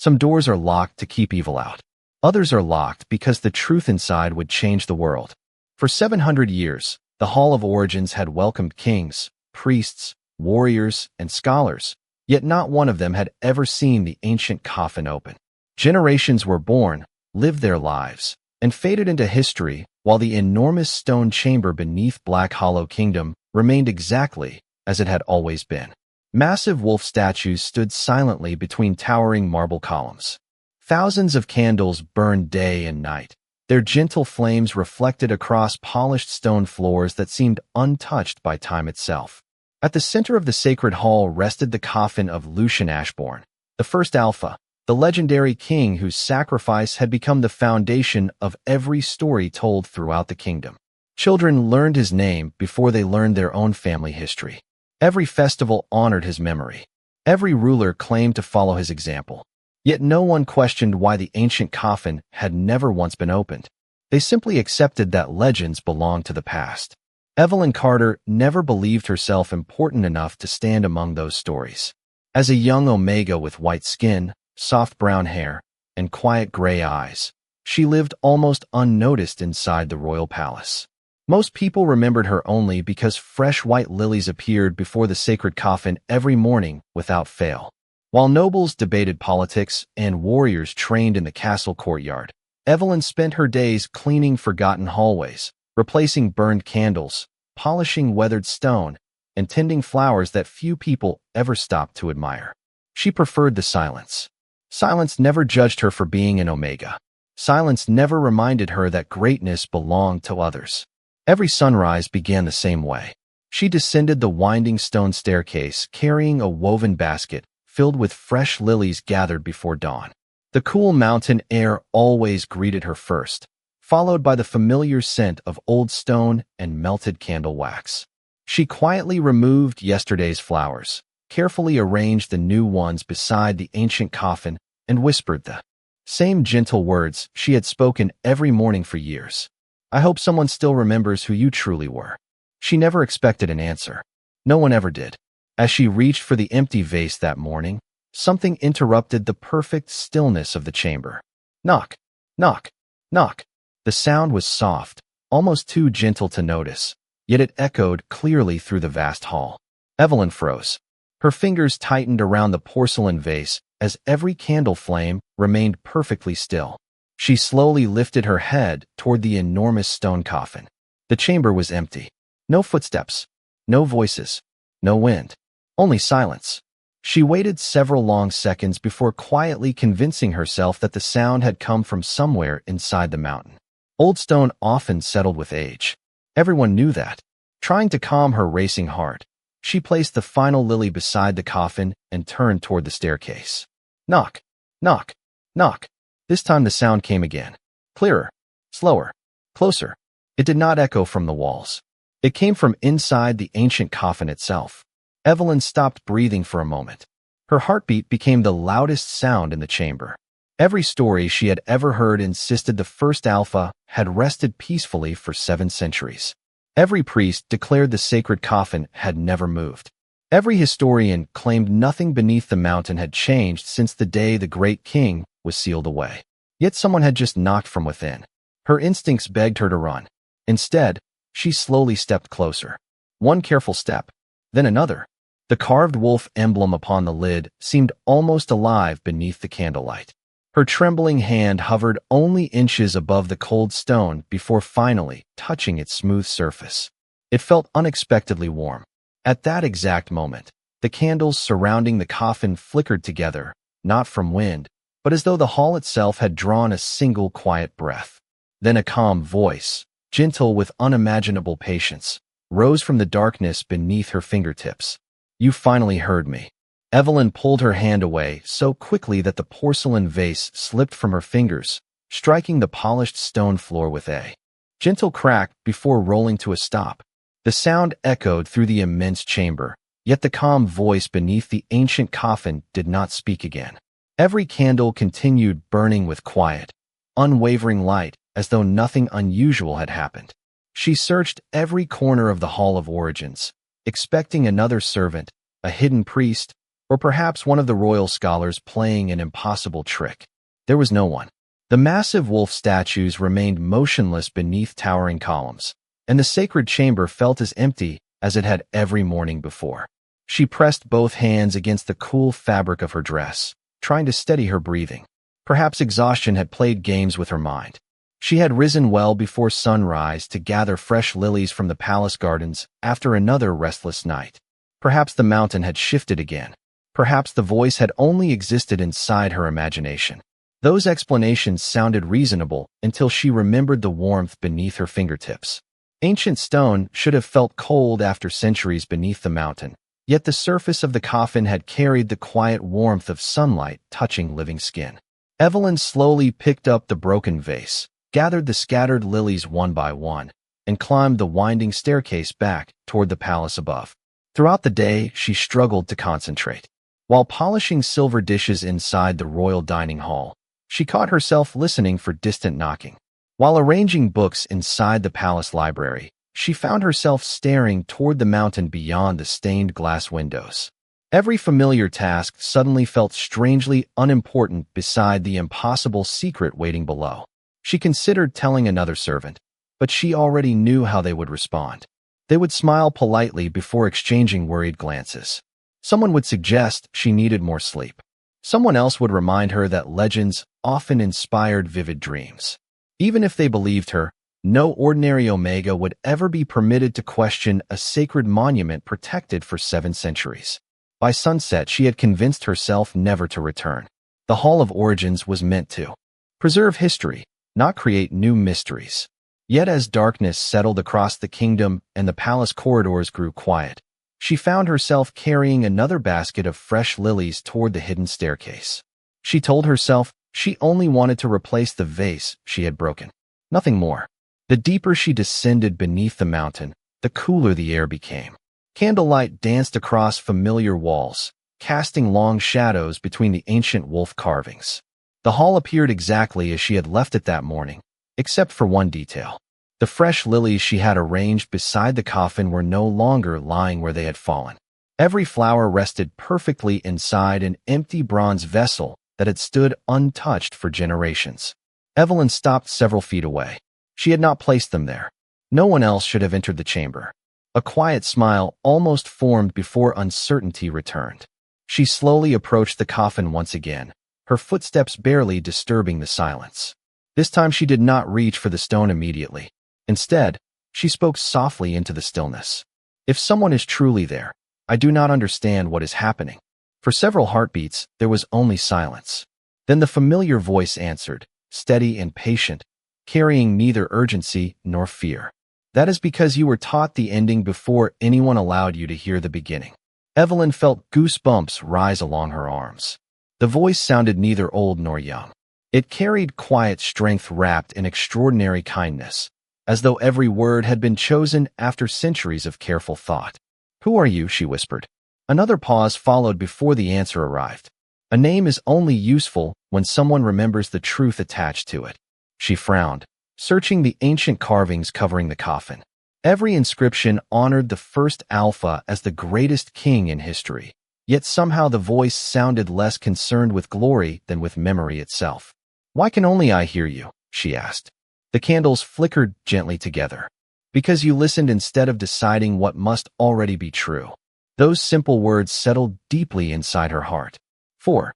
Some doors are locked to keep evil out. Others are locked because the truth inside would change the world. For 700 years, the Hall of Origins had welcomed kings, priests, warriors, and scholars, yet not one of them had ever seen the ancient coffin open. Generations were born, lived their lives, and faded into history, while the enormous stone chamber beneath Black Hollow Kingdom remained exactly as it had always been. Massive wolf statues stood silently between towering marble columns. Thousands of candles burned day and night, their gentle flames reflected across polished stone floors that seemed untouched by time itself. At the center of the sacred hall rested the coffin of Lucian Ashbourne, the first Alpha, the legendary king whose sacrifice had become the foundation of every story told throughout the kingdom. Children learned his name before they learned their own family history. Every festival honored his memory. Every ruler claimed to follow his example. Yet no one questioned why the ancient coffin had never once been opened. They simply accepted that legends belonged to the past. Evelyn Carter never believed herself important enough to stand among those stories. As a young Omega with white skin, soft brown hair, and quiet gray eyes, she lived almost unnoticed inside the royal palace. Most people remembered her only because fresh white lilies appeared before the sacred coffin every morning without fail. While nobles debated politics and warriors trained in the castle courtyard, Evelyn spent her days cleaning forgotten hallways, replacing burned candles, polishing weathered stone, and tending flowers that few people ever stopped to admire. She preferred the silence. Silence never judged her for being an Omega. Silence never reminded her that greatness belonged to others. Every sunrise began the same way. She descended the winding stone staircase carrying a woven basket filled with fresh lilies gathered before dawn. The cool mountain air always greeted her first, followed by the familiar scent of old stone and melted candle wax. She quietly removed yesterday's flowers, carefully arranged the new ones beside the ancient coffin, and whispered the same gentle words she had spoken every morning for years. "I hope someone still remembers who you truly were." She never expected an answer. No one ever did. As she reached for the empty vase that morning, something interrupted the perfect stillness of the chamber. Knock, knock, knock. The sound was soft, almost too gentle to notice, yet it echoed clearly through the vast hall. Evelyn froze. Her fingers tightened around the porcelain vase as every candle flame remained perfectly still. She slowly lifted her head toward the enormous stone coffin. The chamber was empty. No footsteps, no voices, no wind, only silence. She waited several long seconds before quietly convincing herself that the sound had come from somewhere inside the mountain. Old stone often settled with age. Everyone knew that. Trying to calm her racing heart, she placed the final lily beside the coffin and turned toward the staircase. Knock, knock, knock. This time the sound came again. Clearer, slower, closer. It did not echo from the walls. It came from inside the ancient coffin itself. Evelyn stopped breathing for a moment. Her heartbeat became the loudest sound in the chamber. Every story she had ever heard insisted the first Alpha had rested peacefully for 7 centuries. Every priest declared the sacred coffin had never moved. Every historian claimed nothing beneath the mountain had changed since the day the great king was sealed away. Yet someone had just knocked from within. Her instincts begged her to run. Instead, she slowly stepped closer. One careful step, then another. The carved wolf emblem upon the lid seemed almost alive beneath the candlelight. Her trembling hand hovered only inches above the cold stone before finally touching its smooth surface. It felt unexpectedly warm. At that exact moment, the candles surrounding the coffin flickered together, not from wind, but as though the hall itself had drawn a single quiet breath. Then a calm voice, gentle with unimaginable patience, rose from the darkness beneath her fingertips. "You finally heard me." Evelyn pulled her hand away so quickly that the porcelain vase slipped from her fingers, striking the polished stone floor with a gentle crack before rolling to a stop. The sound echoed through the immense chamber, yet the calm voice beneath the ancient coffin did not speak again. Every candle continued burning with quiet, unwavering light, as though nothing unusual had happened. She searched every corner of the Hall of Origins, expecting another servant, a hidden priest, Or perhaps one of the royal scholars playing an impossible trick. There was no one. The massive wolf statues remained motionless beneath towering columns, and the sacred chamber felt as empty as it had every morning before. She pressed both hands against the cool fabric of her dress, trying to steady her breathing. Perhaps exhaustion had played games with her mind. She had risen well before sunrise to gather fresh lilies from the palace gardens after another restless night. Perhaps the mountain had shifted again. Perhaps the voice had only existed inside her imagination. Those explanations sounded reasonable until she remembered the warmth beneath her fingertips. Ancient stone should have felt cold after centuries beneath the mountain, yet the surface of the coffin had carried the quiet warmth of sunlight touching living skin. Evelyn slowly picked up the broken vase, gathered the scattered lilies one by one, and climbed the winding staircase back toward the palace above. Throughout the day, she struggled to concentrate. While polishing silver dishes inside the royal dining hall, she caught herself listening for distant knocking. While arranging books inside the palace library, she found herself staring toward the mountain beyond the stained glass windows. Every familiar task suddenly felt strangely unimportant beside the impossible secret waiting below. She considered telling another servant, but she already knew how they would respond. They would smile politely before exchanging worried glances. Someone would suggest she needed more sleep. Someone else would remind her that legends often inspired vivid dreams. Even if they believed her, no ordinary Omega would ever be permitted to question a sacred monument protected for 7 centuries. By sunset, she had convinced herself never to return. The Hall of Origins was meant to preserve history, not create new mysteries. Yet as darkness settled across the kingdom and the palace corridors grew quiet, she found herself carrying another basket of fresh lilies toward the hidden staircase. She told herself she only wanted to replace the vase she had broken. Nothing more. The deeper she descended beneath the mountain, the cooler the air became. Candlelight danced across familiar walls, casting long shadows between the ancient wolf carvings. The hall appeared exactly as she had left it that morning, except for one detail. The fresh lilies she had arranged beside the coffin were no longer lying where they had fallen. Every flower rested perfectly inside an empty bronze vessel that had stood untouched for generations. Evelyn stopped several feet away. She had not placed them there. No one else should have entered the chamber. A quiet smile almost formed before uncertainty returned. She slowly approached the coffin once again, her footsteps barely disturbing the silence. This time she did not reach for the stone immediately. Instead, she spoke softly into the stillness. If someone is truly there, I do not understand what is happening. For several heartbeats, there was only silence. Then the familiar voice answered, steady and patient, carrying neither urgency nor fear. That is because you were taught the ending before anyone allowed you to hear the beginning. Evelyn felt goosebumps rise along her arms. The voice sounded neither old nor young. It carried quiet strength wrapped in extraordinary kindness, as though every word had been chosen after centuries of careful thought. "Who are you?" she whispered. Another pause followed before the answer arrived. A name is only useful when someone remembers the truth attached to it. She frowned, searching the ancient carvings covering the coffin. Every inscription honored the first Alpha as the greatest king in history, yet somehow the voice sounded less concerned with glory than with memory itself. "Why can only I hear you?" she asked. The candles flickered gently together. "Because you listened instead of deciding what must already be true." Those simple words settled deeply inside her heart. For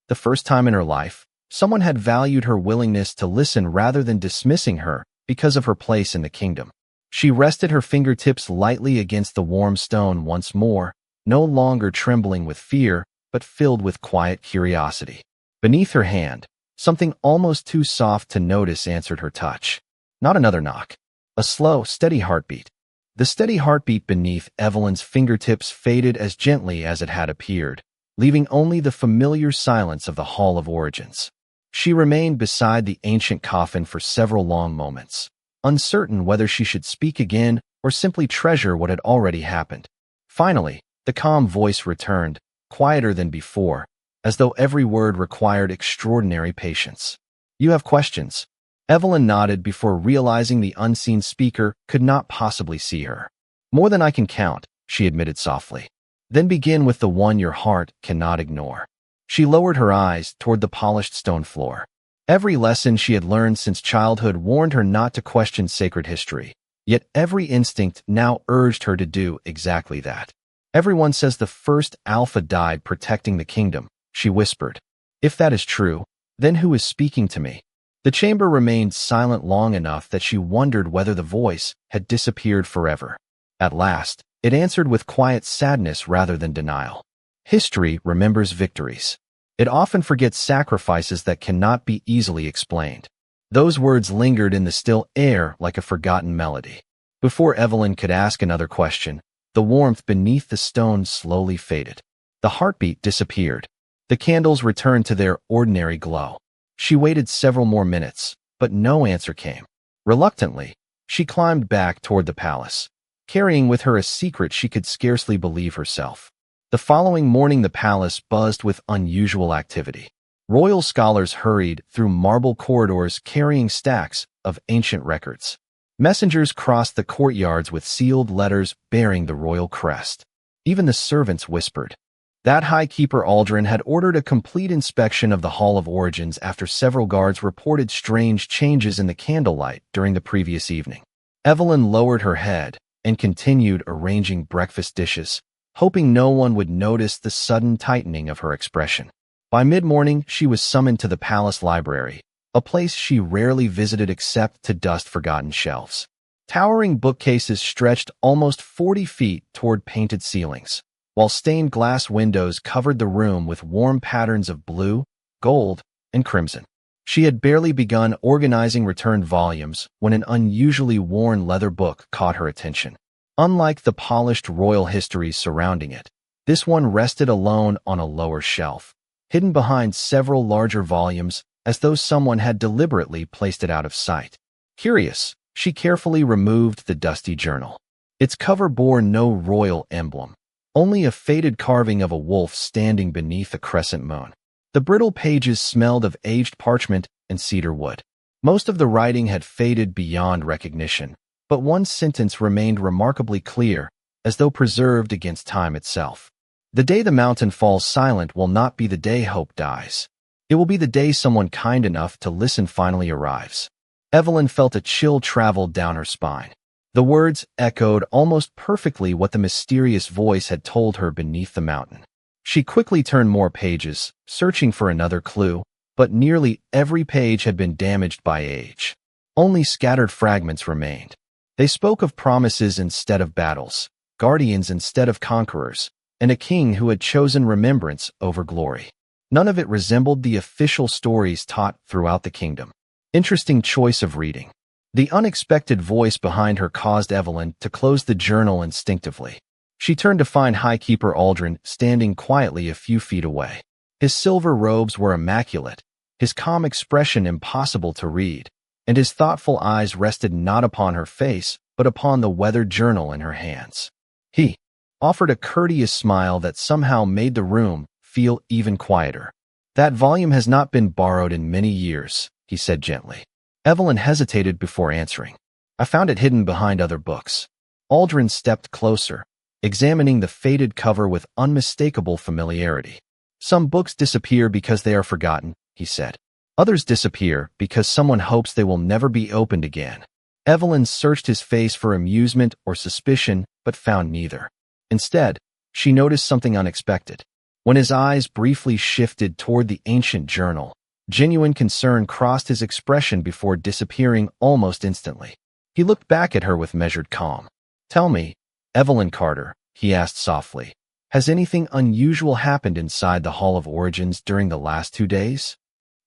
the first time in her life, someone had valued her willingness to listen rather than dismissing her because of her place in the kingdom. She rested her fingertips lightly against the warm stone once more, no longer trembling with fear, but filled with quiet curiosity. Beneath her hand, something almost too soft to notice answered her touch. Not another knock. A slow, steady heartbeat. The steady heartbeat beneath Evelyn's fingertips faded as gently as it had appeared, leaving only the familiar silence of the Hall of Origins. She remained beside the ancient coffin for several long moments, uncertain whether she should speak again or simply treasure what had already happened. Finally, the calm voice returned, quieter than before, as though every word required extraordinary patience. "You have questions?" Evelyn nodded before realizing the unseen speaker could not possibly see her. "More than I can count," she admitted softly. Then begin with the one your heart cannot ignore. She lowered her eyes toward the polished stone floor. Every lesson she had learned since childhood warned her not to question sacred history, yet every instinct now urged her to do exactly that. Everyone says the first Alpha died protecting the kingdom, she whispered. If that is true, then who is speaking to me? The chamber remained silent long enough that she wondered whether the voice had disappeared forever. At last, it answered with quiet sadness rather than denial. History remembers victories. It often forgets sacrifices that cannot be easily explained. Those words lingered in the still air like a forgotten melody. Before Evelyn could ask another question, the warmth beneath the stone slowly faded. The heartbeat disappeared. The candles returned to their ordinary glow. She waited several more minutes, but no answer came. Reluctantly, she climbed back toward the palace, carrying with her a secret she could scarcely believe herself. The following morning the palace buzzed with unusual activity. Royal scholars hurried through marble corridors carrying stacks of ancient records. Messengers crossed the courtyards with sealed letters bearing the royal crest. Even the servants whispered. That High Keeper Aldrin had ordered a complete inspection of the Hall of Origins after several guards reported strange changes in the candlelight during the previous evening. Evelyn lowered her head and continued arranging breakfast dishes, hoping no one would notice the sudden tightening of her expression. By mid-morning, she was summoned to the palace library, a place she rarely visited except to dust forgotten shelves. Towering bookcases stretched almost 40 feet toward painted ceilings, while stained glass windows covered the room with warm patterns of blue, gold, and crimson. She had barely begun organizing returned volumes when an unusually worn leather book caught her attention. Unlike the polished royal histories surrounding it, this one rested alone on a lower shelf, hidden behind several larger volumes as though someone had deliberately placed it out of sight. Curious, she carefully removed the dusty journal. Its cover bore no royal emblem, only a faded carving of a wolf standing beneath a crescent moon. The brittle pages smelled of aged parchment and cedar wood. Most of the writing had faded beyond recognition, but one sentence remained remarkably clear, as though preserved against time itself. The day the mountain falls silent will not be the day hope dies. It will be the day someone kind enough to listen finally arrives. Evelyn felt a chill travel down her spine. The words echoed almost perfectly what the mysterious voice had told her beneath the mountain. She quickly turned more pages, searching for another clue, but nearly every page had been damaged by age. Only scattered fragments remained. They spoke of promises instead of battles, guardians instead of conquerors, and a king who had chosen remembrance over glory. None of it resembled the official stories taught throughout the kingdom. Interesting choice of reading. The unexpected voice behind her caused Evelyn to close the journal instinctively. She turned to find High Keeper Aldrin standing quietly a few feet away. His silver robes were immaculate, his calm expression impossible to read, and his thoughtful eyes rested not upon her face, but upon the weathered journal in her hands. He offered a courteous smile that somehow made the room feel even quieter. That volume has not been borrowed in many years, he said gently. Evelyn hesitated before answering. I found it hidden behind other books. Aldrin stepped closer, examining the faded cover with unmistakable familiarity. Some books disappear because they are forgotten, he said. Others disappear because someone hopes they will never be opened again. Evelyn searched his face for amusement or suspicion, but found neither. Instead, she noticed something unexpected. When his eyes briefly shifted toward the ancient journal, genuine concern crossed his expression before disappearing almost instantly. He looked back at her with measured calm. Tell me, Evelyn Carter, he asked softly, has anything unusual happened inside the Hall of Origins during the last 2 days?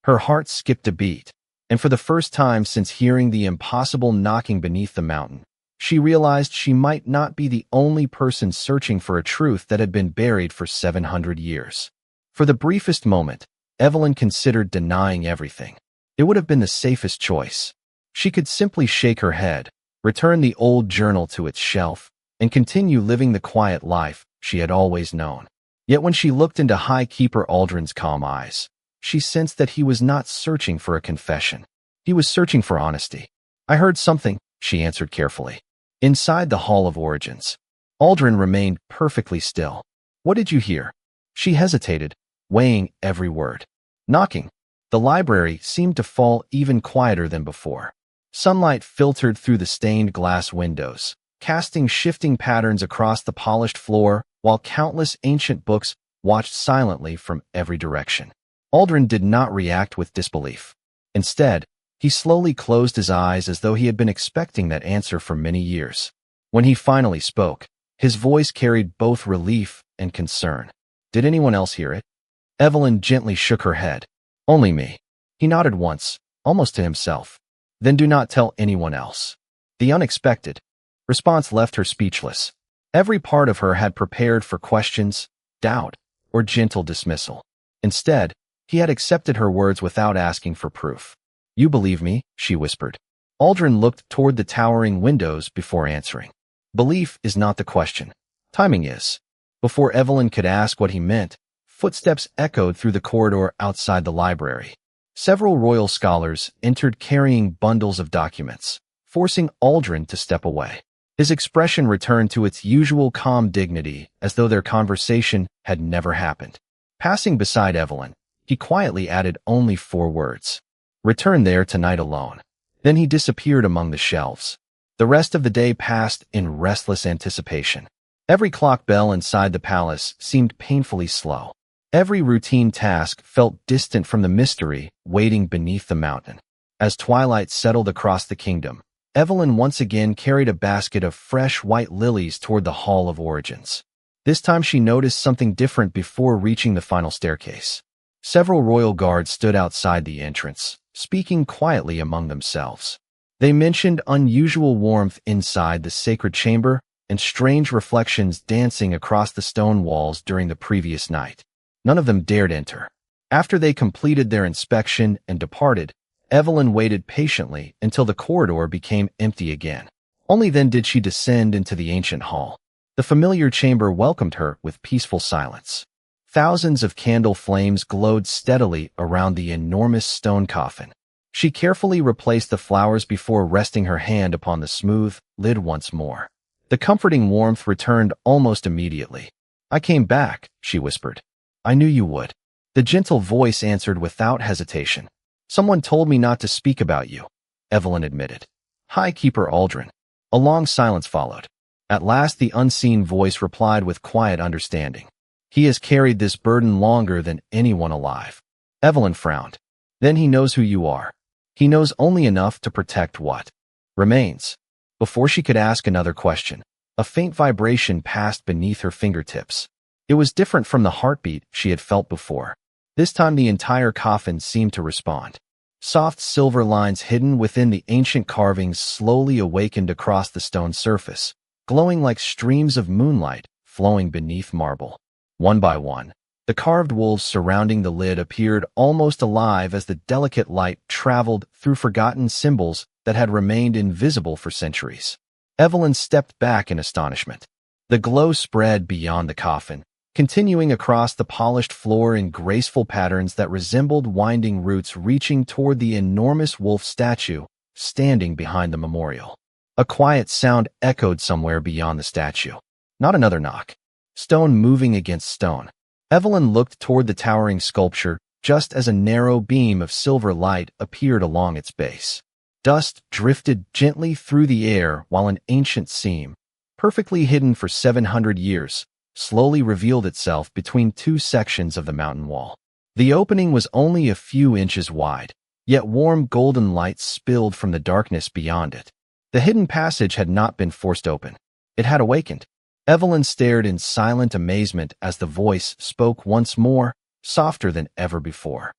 Her heart skipped a beat, and for the first time since hearing the impossible knocking beneath the mountain, she realized she might not be the only person searching for a truth that had been buried for 700 years. For the briefest moment, Evelyn considered denying everything. It would have been the safest choice. She could simply shake her head, return the old journal to its shelf, and continue living the quiet life she had always known. Yet when she looked into High Keeper Aldrin's calm eyes, she sensed that he was not searching for a confession. He was searching for honesty. I heard something, she answered carefully. Inside the Hall of Origins, Aldrin remained perfectly still. What did you hear? She hesitated, weighing every word. Knocking. The library seemed to fall even quieter than before. Sunlight filtered through the stained glass windows, casting shifting patterns across the polished floor, while countless ancient books watched silently from every direction. Aldrin did not react with disbelief. Instead, he slowly closed his eyes as though he had been expecting that answer for many years. When he finally spoke, his voice carried both relief and concern. Did anyone else hear it? Evelyn gently shook her head. Only me. He nodded once, almost to himself. Then do not tell anyone else. The unexpected response left her speechless. Every part of her had prepared for questions, doubt, or gentle dismissal. Instead, he had accepted her words without asking for proof. You believe me, she whispered. Aldrin looked toward the towering windows before answering. Belief is not the question. Timing is. Before Evelyn could ask what he meant, footsteps echoed through the corridor outside the library. Several royal scholars entered carrying bundles of documents, forcing Aldrin to step away. His expression returned to its usual calm dignity, as though their conversation had never happened. Passing beside Evelyn, he quietly added only 4 words. Return there tonight alone. Then he disappeared among the shelves. The rest of the day passed in restless anticipation. Every clock bell inside the palace seemed painfully slow. Every routine task felt distant from the mystery waiting beneath the mountain. As twilight settled across the kingdom, Evelyn once again carried a basket of fresh white lilies toward the Hall of Origins. This time she noticed something different before reaching the final staircase. Several royal guards stood outside the entrance, speaking quietly among themselves. They mentioned unusual warmth inside the sacred chamber and strange reflections dancing across the stone walls during the previous night. None of them dared enter. After they completed their inspection and departed, Evelyn waited patiently until the corridor became empty again. Only then did she descend into the ancient hall. The familiar chamber welcomed her with peaceful silence. Thousands of candle flames glowed steadily around the enormous stone coffin. She carefully replaced the flowers before resting her hand upon the smooth lid once more. The comforting warmth returned almost immediately. I came back, she whispered. I knew you would. The gentle voice answered without hesitation. Someone told me not to speak about you, Evelyn admitted. High Keeper Aldrin. A long silence followed. At last the unseen voice replied with quiet understanding. He has carried this burden longer than anyone alive. Evelyn frowned. Then he knows who you are. He knows only enough to protect what remains. Before she could ask another question, a faint vibration passed beneath her fingertips. It was different from the heartbeat she had felt before. This time the entire coffin seemed to respond. Soft silver lines hidden within the ancient carvings slowly awakened across the stone surface, glowing like streams of moonlight flowing beneath marble. One by one, the carved wolves surrounding the lid appeared almost alive as the delicate light traveled through forgotten symbols that had remained invisible for centuries. Evelyn stepped back in astonishment. The glow spread beyond the coffin, continuing across the polished floor in graceful patterns that resembled winding roots reaching toward the enormous wolf statue standing behind the memorial. A quiet sound echoed somewhere beyond the statue. Not another knock. Stone moving against stone. Evelyn looked toward the towering sculpture just as a narrow beam of silver light appeared along its base. Dust drifted gently through the air while an ancient seam, perfectly hidden for 700 years, slowly revealed itself between 2 sections of the mountain wall. The opening was only a few inches wide, yet warm golden light spilled from the darkness beyond it. The hidden passage had not been forced open. It had awakened. Evelyn stared in silent amazement as the voice spoke once more, softer than ever before.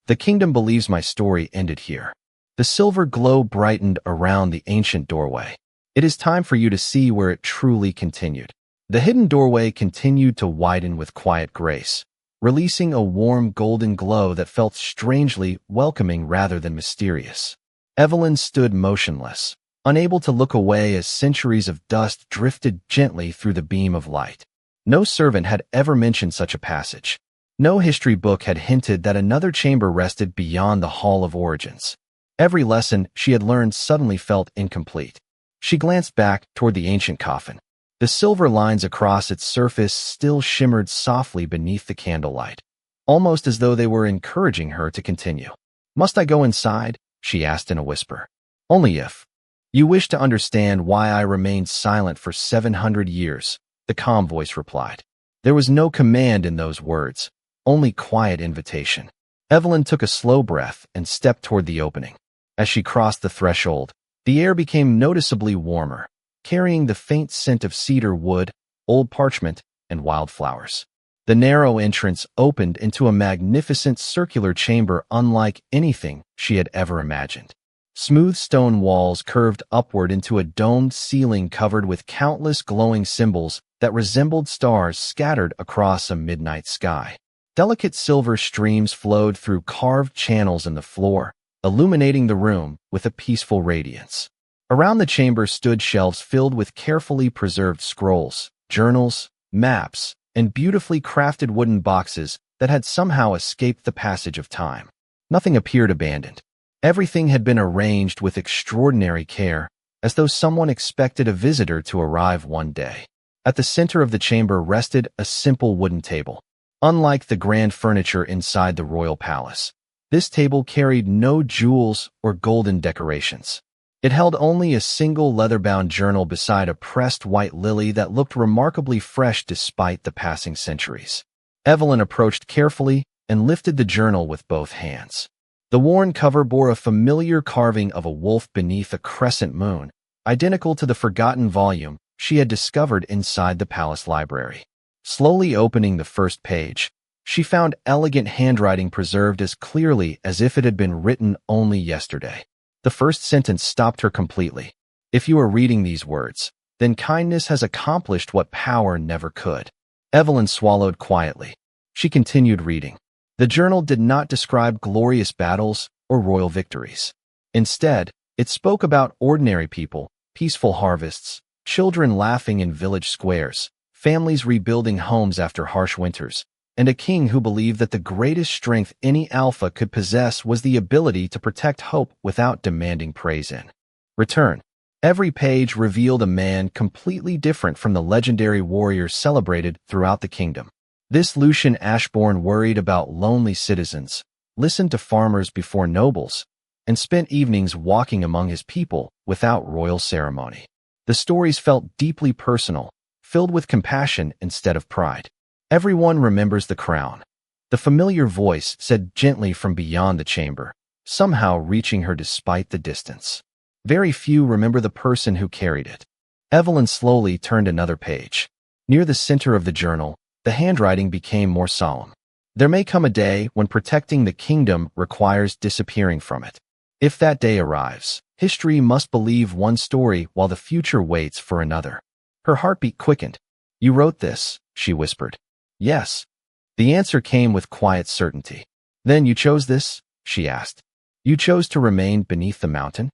The kingdom believes my story ended here. The silver glow brightened around the ancient doorway. It is time for you to see where it truly continued. The hidden doorway continued to widen with quiet grace, releasing a warm golden glow that felt strangely welcoming rather than mysterious. Evelyn stood motionless, unable to look away as centuries of dust drifted gently through the beam of light. No servant had ever mentioned such a passage. No history book had hinted that another chamber rested beyond the Hall of Origins. Every lesson she had learned suddenly felt incomplete. She glanced back toward the ancient coffin. The silver lines across its surface still shimmered softly beneath the candlelight, almost as though they were encouraging her to continue. "Must I go inside?" she asked in a whisper. "Only if you wish to understand why I remained silent for 700 years, the calm voice replied. There was no command in those words, only quiet invitation. Evelyn took a slow breath and stepped toward the opening. As she crossed the threshold, the air became noticeably warmer, carrying the faint scent of cedar wood, old parchment, and wildflowers. The narrow entrance opened into a magnificent circular chamber unlike anything she had ever imagined. Smooth stone walls curved upward into a domed ceiling covered with countless glowing symbols that resembled stars scattered across a midnight sky. Delicate silver streams flowed through carved channels in the floor, illuminating the room with a peaceful radiance. Around the chamber stood shelves filled with carefully preserved scrolls, journals, maps, and beautifully crafted wooden boxes that had somehow escaped the passage of time. Nothing appeared abandoned. Everything had been arranged with extraordinary care, as though someone expected a visitor to arrive one day. At the center of the chamber rested a simple wooden table. Unlike the grand furniture inside the royal palace, this table carried no jewels or golden decorations. It held only a single leather-bound journal beside a pressed white lily that looked remarkably fresh despite the passing centuries. Evelyn approached carefully and lifted the journal with both hands. The worn cover bore a familiar carving of a wolf beneath a crescent moon, identical to the forgotten volume she had discovered inside the palace library. Slowly opening the first page, she found elegant handwriting preserved as clearly as if it had been written only yesterday. The first sentence stopped her completely. If you are reading these words, then kindness has accomplished what power never could. Evelyn swallowed quietly. She continued reading. The journal did not describe glorious battles or royal victories. Instead, it spoke about ordinary people, peaceful harvests, children laughing in village squares, families rebuilding homes after harsh winters, and a king who believed that the greatest strength any alpha could possess was the ability to protect hope without demanding praise in return. Every page revealed a man completely different from the legendary warriors celebrated throughout the kingdom. This Lucian Ashbourne worried about lonely citizens, listened to farmers before nobles, and spent evenings walking among his people without royal ceremony. The stories felt deeply personal, filled with compassion instead of pride. Everyone remembers the crown. The familiar voice said gently from beyond the chamber, somehow reaching her despite the distance. Very few remember the person who carried it. Evelyn slowly turned another page. Near the center of the journal, the handwriting became more solemn. There may come a day when protecting the kingdom requires disappearing from it. If that day arrives, history must believe one story while the future waits for another. Her heartbeat quickened. "You wrote this," she whispered. "Yes." The answer came with quiet certainty. "Then you chose this?" she asked. "You chose to remain beneath the mountain?"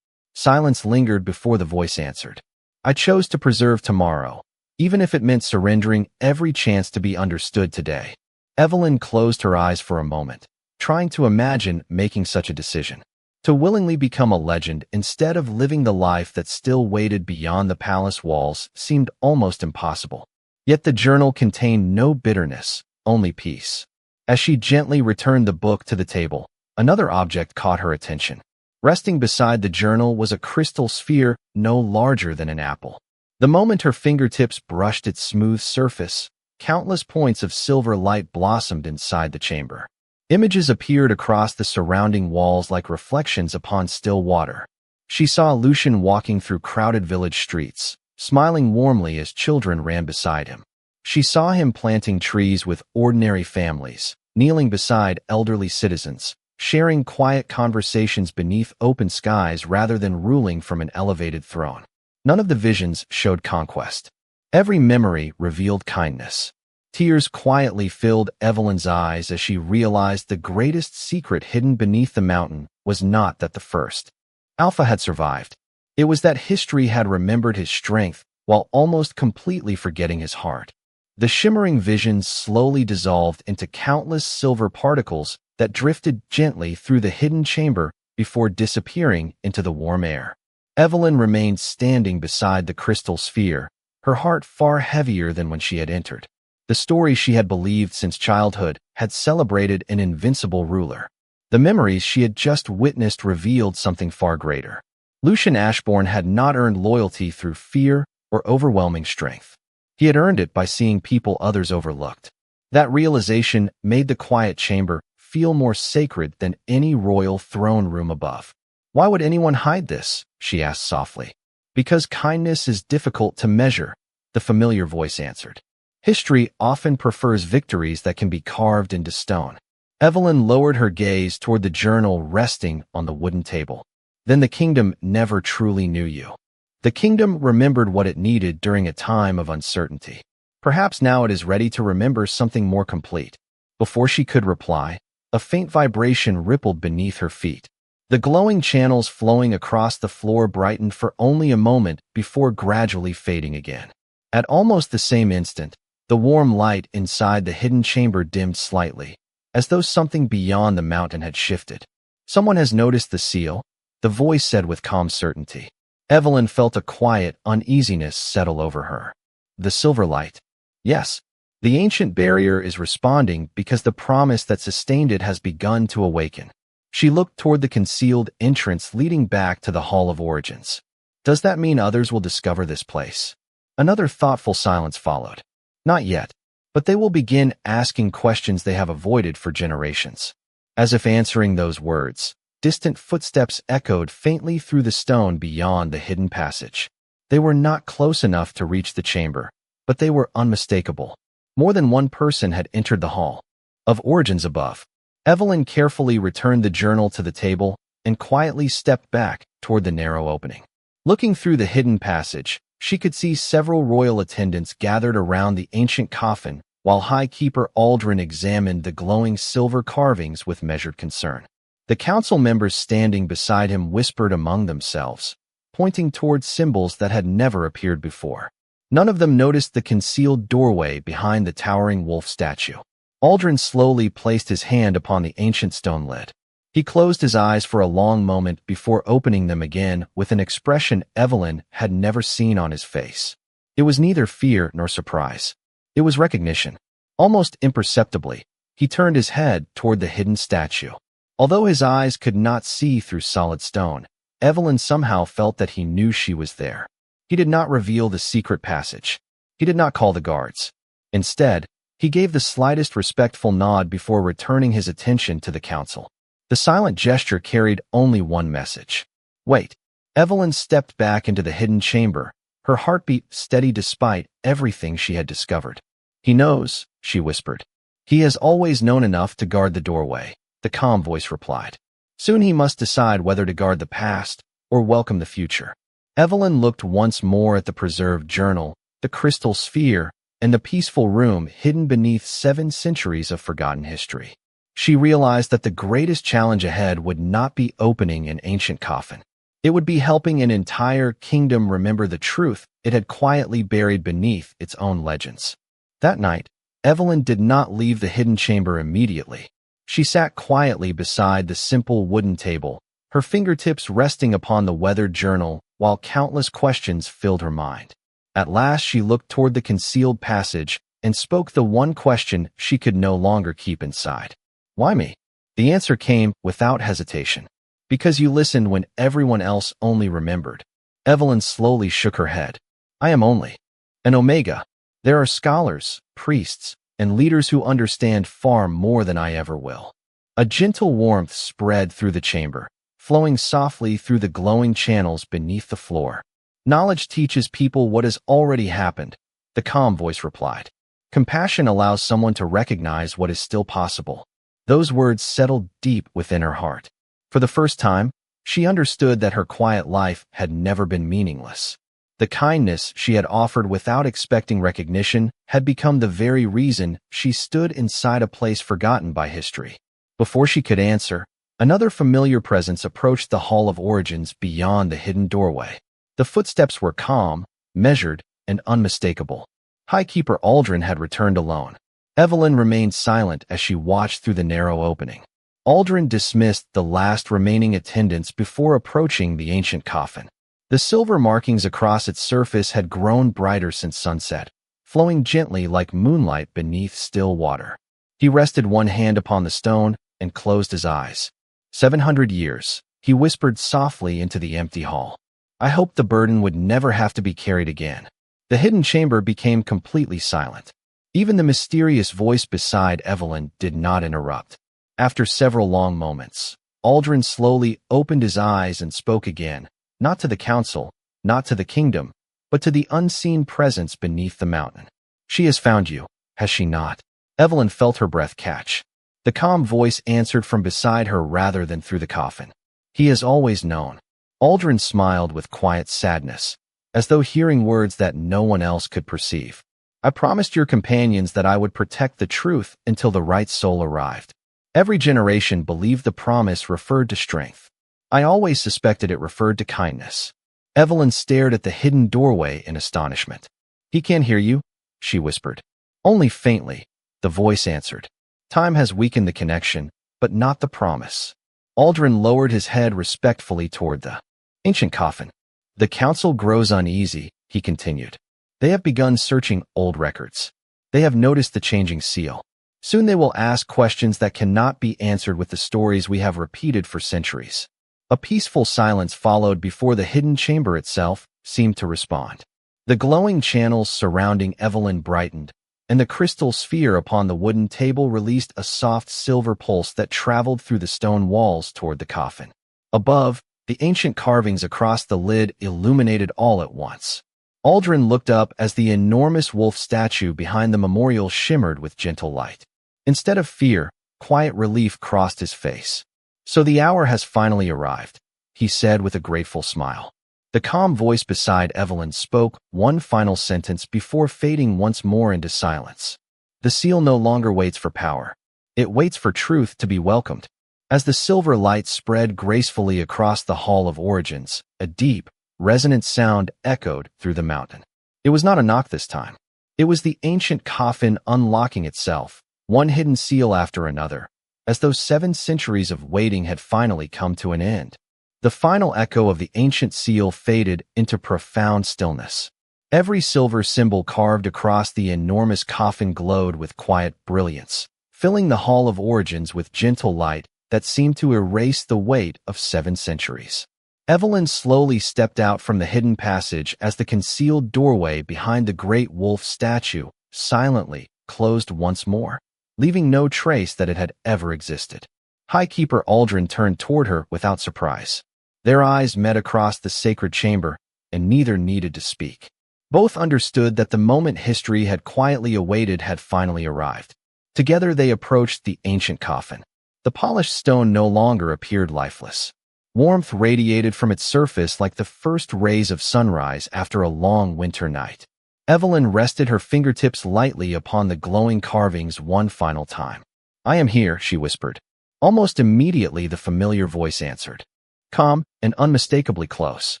Silence lingered before the voice answered. "I chose to preserve tomorrow, even if it meant surrendering every chance to be understood today." Evelyn closed her eyes for a moment, trying to imagine making such a decision. To willingly become a legend instead of living the life that still waited beyond the palace walls seemed almost impossible. Yet the journal contained no bitterness, only peace. As she gently returned the book to the table, another object caught her attention. Resting beside the journal was a crystal sphere no larger than an apple. The moment her fingertips brushed its smooth surface, countless points of silver light blossomed inside the chamber. Images appeared across the surrounding walls like reflections upon still water. She saw Lucian walking through crowded village streets, smiling warmly as children ran beside him. She saw him planting trees with ordinary families, kneeling beside elderly citizens, sharing quiet conversations beneath open skies rather than ruling from an elevated throne. None of the visions showed conquest. Every memory revealed kindness. Tears quietly filled Evelyn's eyes as she realized the greatest secret hidden beneath the mountain was not that the first alpha had survived. It was that history had remembered his strength while almost completely forgetting his heart. The shimmering visions slowly dissolved into countless silver particles that drifted gently through the hidden chamber before disappearing into the warm air. Evelyn remained standing beside the crystal sphere, her heart far heavier than when she had entered. The story she had believed since childhood had celebrated an invincible ruler. The memories she had just witnessed revealed something far greater. Lucian Ashbourne had not earned loyalty through fear or overwhelming strength. He had earned it by seeing people others overlooked. That realization made the quiet chamber feel more sacred than any royal throne room above. "Why would anyone hide this?" she asked softly. "Because kindness is difficult to measure," the familiar voice answered. "History often prefers victories that can be carved into stone." Evelyn lowered her gaze toward the journal resting on the wooden table. "Then the kingdom never truly knew you." The kingdom remembered what it needed during a time of uncertainty. Perhaps now it is ready to remember something more complete. Before she could reply, a faint vibration rippled beneath her feet. The glowing channels flowing across the floor brightened for only a moment before gradually fading again. At almost the same instant, the warm light inside the hidden chamber dimmed slightly, as though something beyond the mountain had shifted. "Someone has noticed the seal," the voice said with calm certainty. Evelyn felt a quiet uneasiness settle over her. "The silver light." "Yes. The ancient barrier is responding because the promise that sustained it has begun to awaken." She looked toward the concealed entrance leading back to the Hall of Origins. "Does that mean others will discover this place?" Another thoughtful silence followed. "Not yet, but they will begin asking questions they have avoided for generations." As if answering those words, distant footsteps echoed faintly through the stone beyond the hidden passage. They were not close enough to reach the chamber, but they were unmistakable. More than one person had entered the Hall of Origins above. Evelyn carefully returned the journal to the table and quietly stepped back toward the narrow opening. Looking through the hidden passage, she could see several royal attendants gathered around the ancient coffin, while High Keeper Aldrin examined the glowing silver carvings with measured concern. The council members standing beside him whispered among themselves, pointing towards symbols that had never appeared before. None of them noticed the concealed doorway behind the towering wolf statue. Aldrin slowly placed his hand upon the ancient stone lid. He closed his eyes for a long moment before opening them again with an expression Evelyn had never seen on his face. It was neither fear nor surprise. It was recognition. Almost imperceptibly, he turned his head toward the hidden statue. Although his eyes could not see through solid stone, Evelyn somehow felt that he knew she was there. He did not reveal the secret passage. He did not call the guards. Instead, he gave the slightest respectful nod before returning his attention to the council. The silent gesture carried only one message. "Wait." Evelyn stepped back into the hidden chamber, her heartbeat steady despite everything she had discovered. "He knows," she whispered. "He has always known enough to guard the doorway," the calm voice replied. "Soon he must decide whether to guard the past or welcome the future." Evelyn looked once more at the preserved journal, the crystal sphere, and the peaceful room hidden beneath 7 centuries of forgotten history. She realized that the greatest challenge ahead would not be opening an ancient coffin. It would be helping an entire kingdom remember the truth it had quietly buried beneath its own legends. That night, Evelyn did not leave the hidden chamber immediately. She sat quietly beside the simple wooden table, her fingertips resting upon the weathered journal while countless questions filled her mind. At last she looked toward the concealed passage and spoke the one question she could no longer keep inside. "Why me?" The answer came without hesitation. "Because you listened when everyone else only remembered." Evelyn slowly shook her head. "I am only an Omega. There are scholars, priests, and leaders who understand far more than I ever will." A gentle warmth spread through the chamber, flowing softly through the glowing channels beneath the floor. "Knowledge teaches people what has already happened," the calm voice replied. "Compassion allows someone to recognize what is still possible." Those words settled deep within her heart. For the first time, she understood that her quiet life had never been meaningless. The kindness she had offered without expecting recognition had become the very reason she stood inside a place forgotten by history. Before she could answer, another familiar presence approached the Hall of Origins beyond the hidden doorway. The footsteps were calm, measured, and unmistakable. High Keeper Aldrin had returned alone. Evelyn remained silent as she watched through the narrow opening. Aldrin dismissed the last remaining attendants before approaching the ancient coffin. The silver markings across its surface had grown brighter since sunset, flowing gently like moonlight beneath still water. He rested one hand upon the stone and closed his eyes. 700 years, he whispered softly into the empty hall. I hoped the burden would never have to be carried again. The hidden chamber became completely silent. Even the mysterious voice beside Evelyn did not interrupt. After several long moments, Aldrin slowly opened his eyes and spoke again, not to the council, not to the kingdom, but to the unseen presence beneath the mountain. She has found you, has she not? Evelyn felt her breath catch. The calm voice answered from beside her rather than through the coffin. He has always known. Aldrin smiled with quiet sadness, as though hearing words that no one else could perceive. I promised your companions that I would protect the truth until the right soul arrived. Every generation believed the promise referred to strength. I always suspected it referred to kindness. Evelyn stared at the hidden doorway in astonishment. He can't hear you, she whispered. Only faintly, the voice answered. Time has weakened the connection, but not the promise. Aldrin lowered his head respectfully toward the ancient coffin. The council grows uneasy, he continued. They have begun searching old records. They have noticed the changing seal. Soon they will ask questions that cannot be answered with the stories we have repeated for centuries. A peaceful silence followed before the hidden chamber itself seemed to respond. The glowing channels surrounding Evelyn brightened, and the crystal sphere upon the wooden table released a soft silver pulse that traveled through the stone walls toward the coffin. Above, the ancient carvings across the lid illuminated all at once. Aldrin looked up as the enormous wolf statue behind the memorial shimmered with gentle light. Instead of fear, quiet relief crossed his face. So the hour has finally arrived, he said with a grateful smile. The calm voice beside Evelyn spoke one final sentence before fading once more into silence. The seal no longer waits for power. It waits for truth to be welcomed. As the silver light spread gracefully across the Hall of Origins, a deep, resonant sound echoed through the mountain. It was not a knock this time. It was the ancient coffin unlocking itself, one hidden seal after another, as though 7 centuries of waiting had finally come to an end. The final echo of the ancient seal faded into profound stillness. Every silver symbol carved across the enormous coffin glowed with quiet brilliance, filling the Hall of Origins with gentle light that seemed to erase the weight of 7 centuries. Evelyn slowly stepped out from the hidden passage as the concealed doorway behind the great wolf statue silently closed once more, leaving no trace that it had ever existed. Highkeeper Aldrin turned toward her without surprise. Their eyes met across the sacred chamber, and neither needed to speak. Both understood that the moment history had quietly awaited had finally arrived. Together they approached the ancient coffin. The polished stone no longer appeared lifeless. Warmth radiated from its surface like the first rays of sunrise after a long winter night. Evelyn rested her fingertips lightly upon the glowing carvings one final time. I am here, she whispered. Almost immediately the familiar voice answered. Calm and unmistakably close.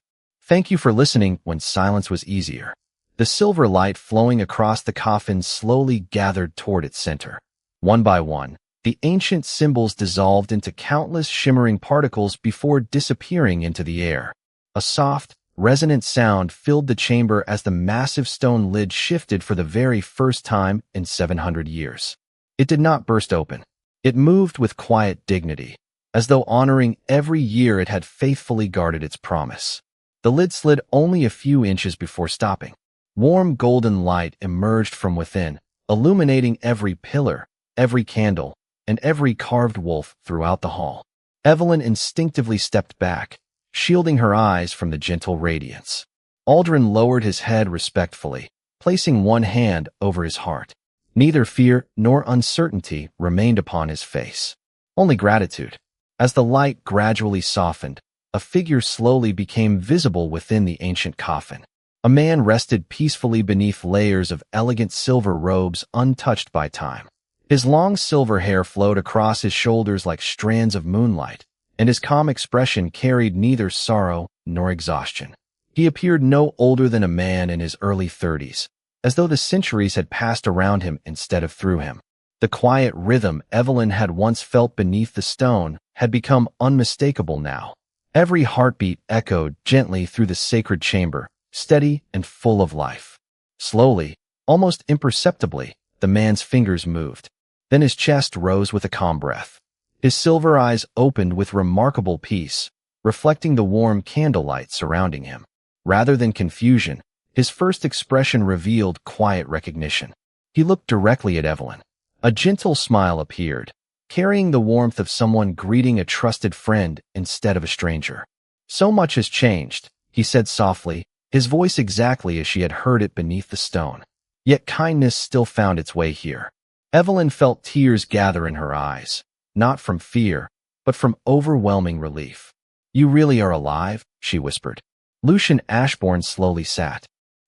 Thank you for listening when silence was easier. The silver light flowing across the coffin slowly gathered toward its center. One by one, the ancient symbols dissolved into countless shimmering particles before disappearing into the air. A soft, resonant sound filled the chamber as the massive stone lid shifted for the very first time in 700 years. It did not burst open. It moved with quiet dignity, as though honoring every year it had faithfully guarded its promise. The lid slid only a few inches before stopping. Warm golden light emerged from within, illuminating every pillar, every candle, and every carved wolf throughout the hall. Evelyn instinctively stepped back, shielding her eyes from the gentle radiance. Aldrin lowered his head respectfully, placing one hand over his heart. Neither fear nor uncertainty remained upon his face, only gratitude. As the light gradually softened, a figure slowly became visible within the ancient coffin. A man rested peacefully beneath layers of elegant silver robes untouched by time. His long silver hair flowed across his shoulders like strands of moonlight, and his calm expression carried neither sorrow nor exhaustion. He appeared no older than a man in his early 30s, as though the centuries had passed around him instead of through him. The quiet rhythm Evelyn had once felt beneath the stone had become unmistakable now. Every heartbeat echoed gently through the sacred chamber, steady and full of life. Slowly, almost imperceptibly, the man's fingers moved. Then his chest rose with a calm breath. His silver eyes opened with remarkable peace, reflecting the warm candlelight surrounding him. Rather than confusion, his first expression revealed quiet recognition. He looked directly at Evelyn. A gentle smile appeared, carrying the warmth of someone greeting a trusted friend instead of a stranger. "So much has changed," he said softly, his voice exactly as she had heard it beneath the stone. Yet kindness still found its way here. Evelyn felt tears gather in her eyes, not from fear, but from overwhelming relief. "You really are alive?" she whispered. Lucian Ashbourne slowly sat,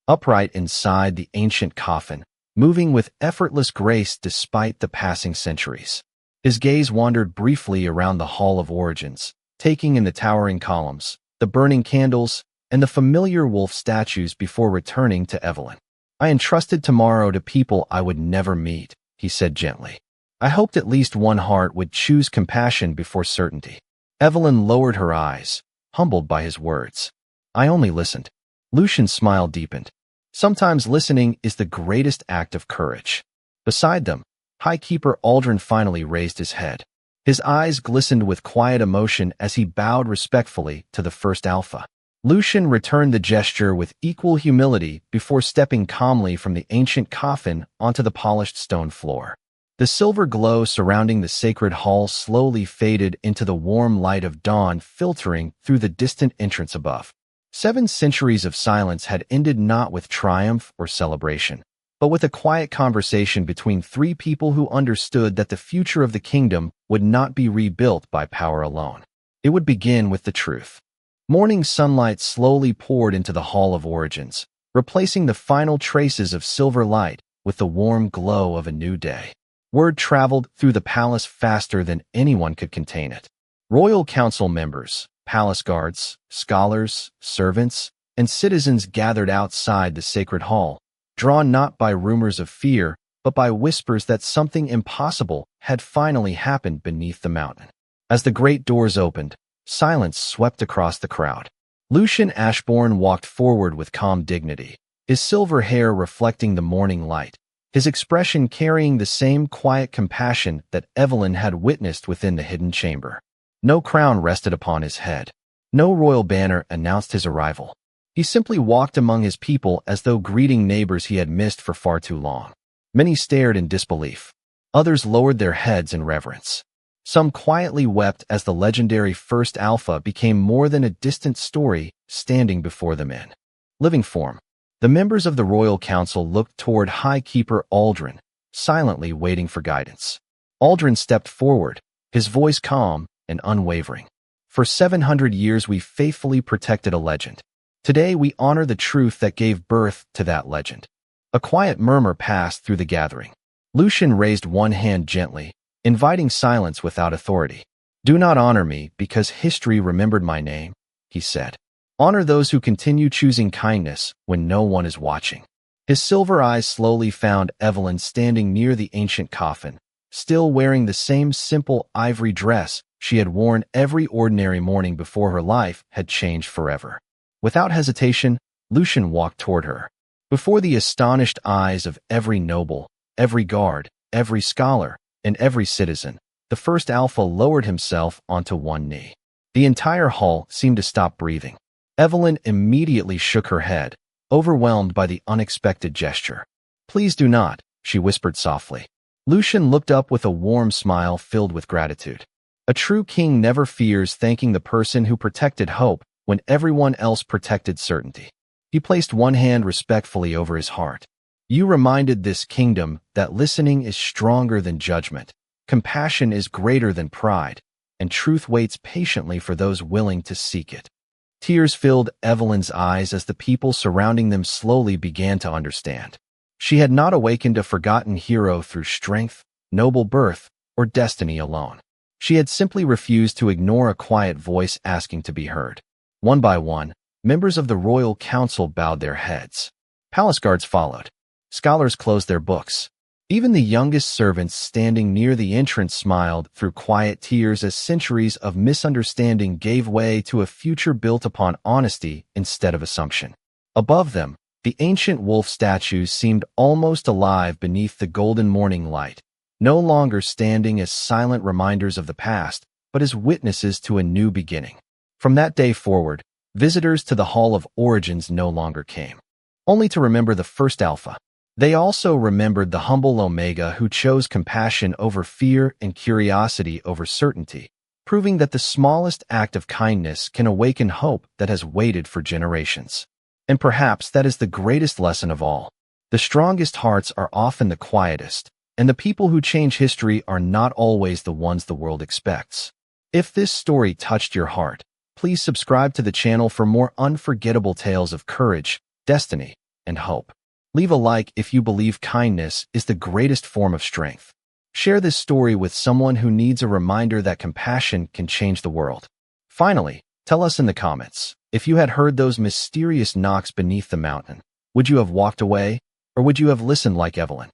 upright inside the ancient coffin, moving with effortless grace despite the passing centuries. His gaze wandered briefly around the Hall of Origins, taking in the towering columns, the burning candles, and the familiar wolf statues before returning to Evelyn. "I entrusted tomorrow to people I would never meet," he said gently. "I hoped at least one heart would choose compassion before certainty." Evelyn lowered her eyes, humbled by his words. "I only listened." Lucian's smile deepened. "Sometimes listening is the greatest act of courage." Beside them, Highkeeper Aldrin finally raised his head. His eyes glistened with quiet emotion as he bowed respectfully to the first Alpha. Lucian returned the gesture with equal humility before stepping calmly from the ancient coffin onto the polished stone floor. The silver glow surrounding the sacred hall slowly faded into the warm light of dawn filtering through the distant entrance above. 7 centuries of silence had ended not with triumph or celebration, but with a quiet conversation between 3 people who understood that the future of the kingdom would not be rebuilt by power alone. It would begin with the truth. Morning sunlight slowly poured into the Hall of Origins, replacing the final traces of silver light with the warm glow of a new day. Word traveled through the palace faster than anyone could contain it. Royal Council members, palace guards, scholars, servants, and citizens gathered outside the sacred hall, drawn not by rumors of fear, but by whispers that something impossible had finally happened beneath the mountain. As the great doors opened, silence swept across the crowd. Lucian Ashbourne walked forward with calm dignity, his silver hair reflecting the morning light, his expression carrying the same quiet compassion that Evelyn had witnessed within the hidden chamber. No crown rested upon his head. No royal banner announced his arrival. He simply walked among his people as though greeting neighbors he had missed for far too long. Many stared in disbelief. Others lowered their heads in reverence. Some quietly wept as the legendary First Alpha became more than a distant story standing before them in living form. The members of the Royal Council looked toward Highkeeper Aldrin, silently waiting for guidance. Aldrin stepped forward, his voice calm and unwavering. "For 700 years we faithfully protected a legend. Today we honor the truth that gave birth to that legend." A quiet murmur passed through the gathering. Lucian raised one hand gently, inviting silence without authority. "Do not honor me because history remembered my name," he said. "Honor those who continue choosing kindness when no one is watching." His silver eyes slowly found Evelyn standing near the ancient coffin, still wearing the same simple ivory dress she had worn every ordinary morning before her life had changed forever. Without hesitation, Lucian walked toward her. Before the astonished eyes of every noble, every guard, every scholar, and every citizen, the First Alpha lowered himself onto one knee. The entire hall seemed to stop breathing. Evelyn immediately shook her head, overwhelmed by the unexpected gesture. "Please do not," she whispered softly. Lucian looked up with a warm smile filled with gratitude. A true king never fears thanking the person who protected hope when everyone else protected certainty. He placed one hand respectfully over his heart. "You reminded this kingdom that listening is stronger than judgment, compassion is greater than pride, and truth waits patiently for those willing to seek it." Tears filled Evelyn's eyes as the people surrounding them slowly began to understand. She had not awakened a forgotten hero through strength, noble birth, or destiny alone. She had simply refused to ignore a quiet voice asking to be heard. One by one, members of the Royal Council bowed their heads. Palace guards followed. Scholars closed their books. Even the youngest servants standing near the entrance smiled through quiet tears as centuries of misunderstanding gave way to a future built upon honesty instead of assumption. Above them, the ancient wolf statues seemed almost alive beneath the golden morning light, no longer standing as silent reminders of the past, but as witnesses to a new beginning. From that day forward, visitors to the Hall of Origins no longer came, only to remember the first Alpha. They also remembered the humble Omega who chose compassion over fear and curiosity over certainty, proving that the smallest act of kindness can awaken hope that has waited for generations. And perhaps that is the greatest lesson of all. The strongest hearts are often the quietest, and the people who change history are not always the ones the world expects. If this story touched your heart, please subscribe to the channel for more unforgettable tales of courage, destiny, and hope. Leave a like if you believe kindness is the greatest form of strength. Share this story with someone who needs a reminder that compassion can change the world. Finally, tell us in the comments, if you had heard those mysterious knocks beneath the mountain, would you have walked away, or would you have listened like Evelyn?